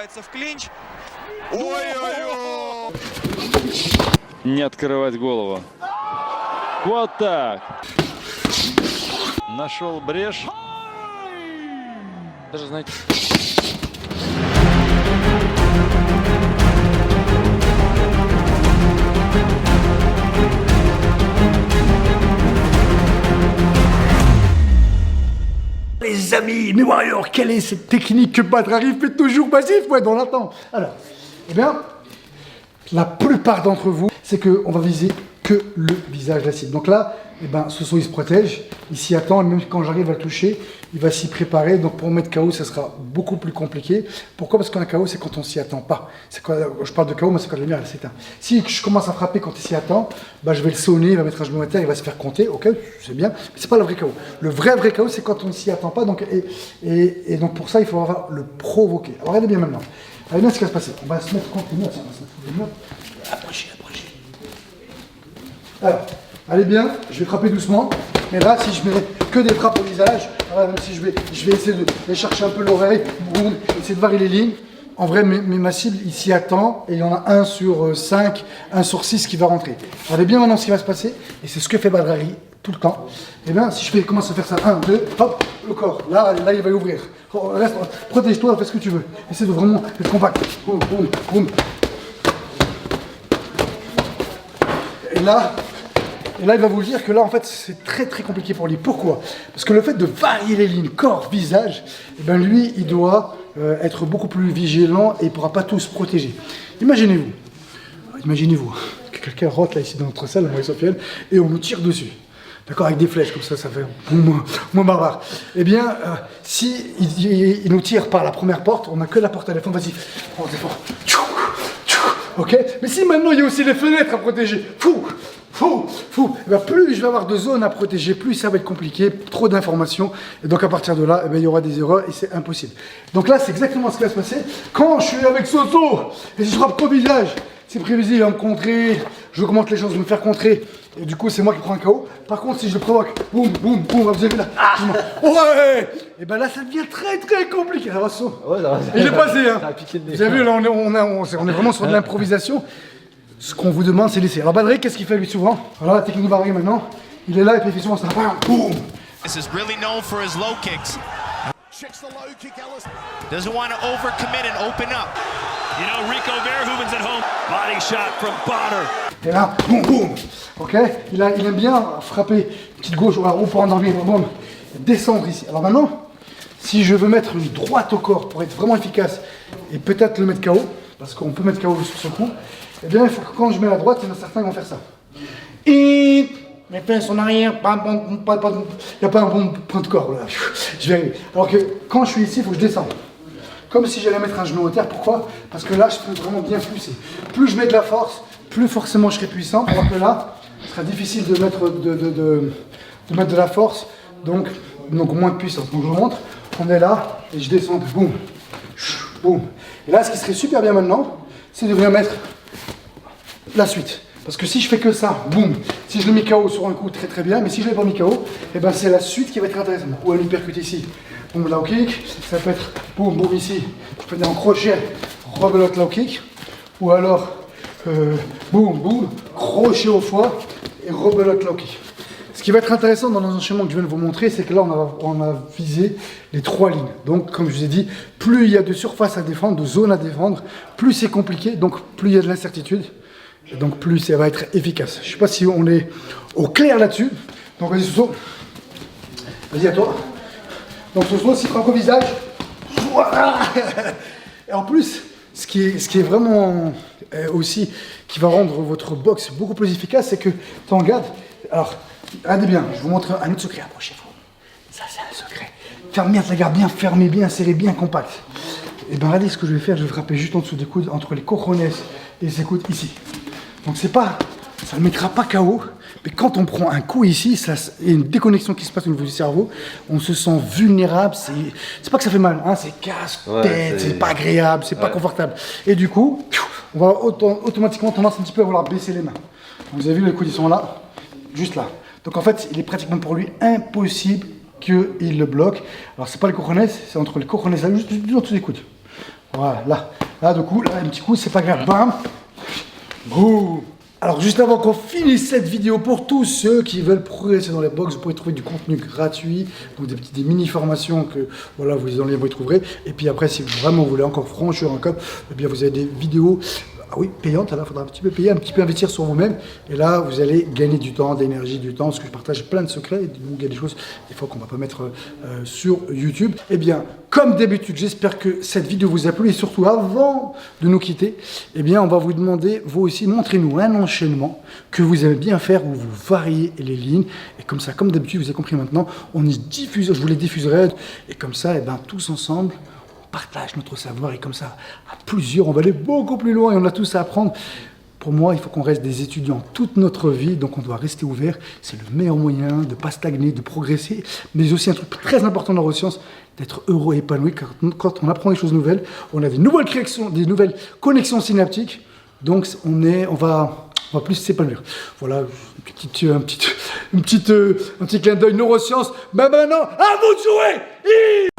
врывается в клинч. Ой-ой-ой! Не открывать голову. Вот так. Нашел брешь. Даже, знаете... Les amis, mais alors, quelle est cette technique que Badrari fait toujours massif? Ouais, on l'attend. Alors, eh bien, la plupart d'entre vous, c'est qu'on va viser que le visage de la cible. Donc là, eh ben, Soso, il se protège, il s'y attend, et même quand j'arrive à le toucher, il va s'y préparer. Donc pour mettre KO, ça sera beaucoup plus compliqué. Pourquoi? Parce qu'un KO, c'est quand on s'y attend pas. C'est quand je parle de KO, mais c'est quand la lumière elle s'éteint. Si je commence à frapper quand il s'y attend, bah, je vais le sonner, il va mettre un genou à terre, il va se faire compter. Ok, c'est bien, mais c'est pas le vrai KO. Le vrai KO, c'est quand on ne s'y attend pas. Donc, et donc pour ça, il faut avoir le provoquer. Alors regardez bien maintenant. Regardez bien ce qui va se passer. On va se mettre contre les murs. On va se mettre contre les murs. Approchez. Alors, allez bien, je vais frapper doucement. Mais là, si je mets que des frappes au visage, voilà, même si je vais essayer de chercher un peu l'oreille, essayer de varier les lignes. En vrai, ma cible, il s'y attend et il y en a 1 sur 5, 1 sur 6 qui va rentrer. Regardez bien maintenant ce qui va se passer, et c'est ce que fait Badrari tout le temps. Et bien, si je commence à faire ça, 1, 2, hop, le corps, là il va ouvrir. Reste, protège-toi, fais ce que tu veux. Essaie de vraiment être compact. Boum, boum, boum. Et là, il va vous dire que là, en fait, c'est très très compliqué pour lui. Pourquoi? Parce que le fait de varier les lignes corps, visage, eh ben lui, il doit être beaucoup plus vigilant et il ne pourra pas tout se protéger. Imaginez-vous que quelqu'un rentre là ici dans notre salle, moi et Sofiane, et on nous tire dessus. D'accord, avec des flèches, comme ça fait moins barbare. Eh bien, si il nous tire par la première porte, on n'a que la porte à défendre, vas-y, on défend. Ok? Mais si maintenant il y a aussi les fenêtres à protéger, et bien, plus je vais avoir de zones à protéger, plus ça va être compliqué, trop d'informations, et donc à partir de là, eh bien, il y aura des erreurs et c'est impossible. Donc là, c'est exactement ce qui va se passer quand je suis avec Soso et si je frappe au visage. C'est prévisible, il va me contrer, je augmente les chances de me faire contrer, et du coup c'est moi qui prends un KO. Par contre, si je le provoque, boum, boum, boum, vous avez vu là, ouais, et ben là ça devient très très compliqué. Ça va, Soso. Ouais, il est passé, hein. Vous avez vu, là on est vraiment sur de l'improvisation. Ce qu'on vous demande, c'est laisser. Alors Badrari, qu'est-ce qu'il fait lui souvent? Alors la technique de Badrari maintenant, il est là et puis il fait souvent ça, boum. This is really known for his low kicks. Doesn't want to overcommit and open up. You know, Rico Verhoeven's at home. Body shot from Bonner. Et là, boum, boum. Ok, il aime bien frapper petite gauche ou pour endormir, boum, descendre ici. Alors maintenant, si je veux mettre une droite au corps pour être vraiment efficace et peut-être le mettre KO, parce qu'on peut mettre KO sur ce coup, eh bien il faut que quand je mets la droite, il y en a certains qui vont faire ça. Et mes fesses en arrière, il n'y a pas un bon point de corps là. Je vais arriver. Alors que quand je suis ici, il faut que je descende. Comme si j'allais mettre un genou au terre. Pourquoi? Parce que là, je peux vraiment bien pousser. Plus je mets de la force, plus forcément je serai puissant. Alors que là, ce sera difficile de mettre de la force, donc moins de puissance. Donc je vous montre, on est là et je descends, boum, boum. Et là, ce qui serait super bien maintenant, c'est de venir mettre la suite. Parce que si je fais que ça, boum, si je le mets KO sur un coup, très très bien, mais si je ne l'ai pas mis KO, eh ben c'est la suite qui va être intéressante. Ou elle lui percute ici, boum, low kick, ça peut être boum, boum ici, je peux venir en crochet, rebelote low kick, ou alors boum, boum, crochet au foie et rebelote low kick. Ce qui va être intéressant dans l'enchaînement que je viens de vous montrer, c'est que là on a visé les 3 lignes. Donc comme je vous ai dit, plus il y a de surface à défendre, de zones à défendre, plus c'est compliqué, donc plus il y a de l'incertitude. Et donc plus ça va être efficace. Je ne sais pas si on est au clair là-dessus. Donc vas-y Soso. Vas-y à toi. Donc Soso, s'il frappe au visage. Voilà. Et en plus, ce qui est vraiment aussi, qui va rendre votre boxe beaucoup plus efficace, c'est que tu en gardes. Alors, regardez bien, je vous montre un autre secret. Approchez-vous. Ça c'est un secret. Fermez bien, la garde bien fermée, bien serrée, bien compacte. Et bien regardez ce que je vais faire, je vais frapper juste en dessous des coudes, entre les cojones et les coudes ici. Donc c'est pas, ça ne mettra pas KO, mais quand on prend un coup ici, il y a une déconnexion qui se passe au niveau du cerveau, on se sent vulnérable, c'est pas que ça fait mal, hein, c'est casse-tête, c'est pas agréable, c'est pas confortable. Et du coup, on va automatiquement tendance un petit peu à vouloir baisser les mains. Donc, vous avez vu, les coudes ils sont là, juste là. Donc en fait, il est pratiquement pour lui impossible qu'il le bloque. Alors c'est pas les cojones, c'est entre les cojones là, juste en dessous des coudes. Voilà, là, du coup, là, un petit coup, c'est pas grave. Bam. Boum. Alors, juste avant qu'on finisse cette vidéo, pour tous ceux qui veulent progresser dans les box, vous pouvez trouver du contenu gratuit, donc des mini-formations que, voilà, vous les en lien, vous les trouverez. Et puis après, si vraiment vous voulez encore franchir un cap, eh bien, vous avez des vidéos, ah oui, payantes. Alors, il faudra un petit peu payer, un petit peu investir sur vous-même. Et là, vous allez gagner du temps, d'énergie, du temps, parce que je partage plein de secrets. Donc, il y a des choses, des fois, qu'on ne va pas mettre sur YouTube. Eh bien, comme d'habitude, j'espère que cette vidéo vous a plu. Et surtout, avant de nous quitter, eh bien, on va vous demander, vous aussi, montrez-nous un enchaînement que vous aimez bien faire, où vous variez les lignes. Et comme ça, comme d'habitude, vous avez compris maintenant, on y diffuse, je vous les diffuserai. Et comme ça, eh bien, tous ensemble, partage notre savoir, et comme ça, à plusieurs, on va aller beaucoup plus loin et on a tous à apprendre. Pour moi, il faut qu'on reste des étudiants toute notre vie, donc on doit rester ouvert. C'est le meilleur moyen de ne pas stagner, de progresser, mais aussi un truc très important dans la neurosciences, d'être heureux et épanoui. Car quand on apprend des choses nouvelles, on a des nouvelles connexions synaptiques, donc on va plus s'épanouir. Voilà, un petit clin d'œil neurosciences. Mais maintenant, à vous de jouer!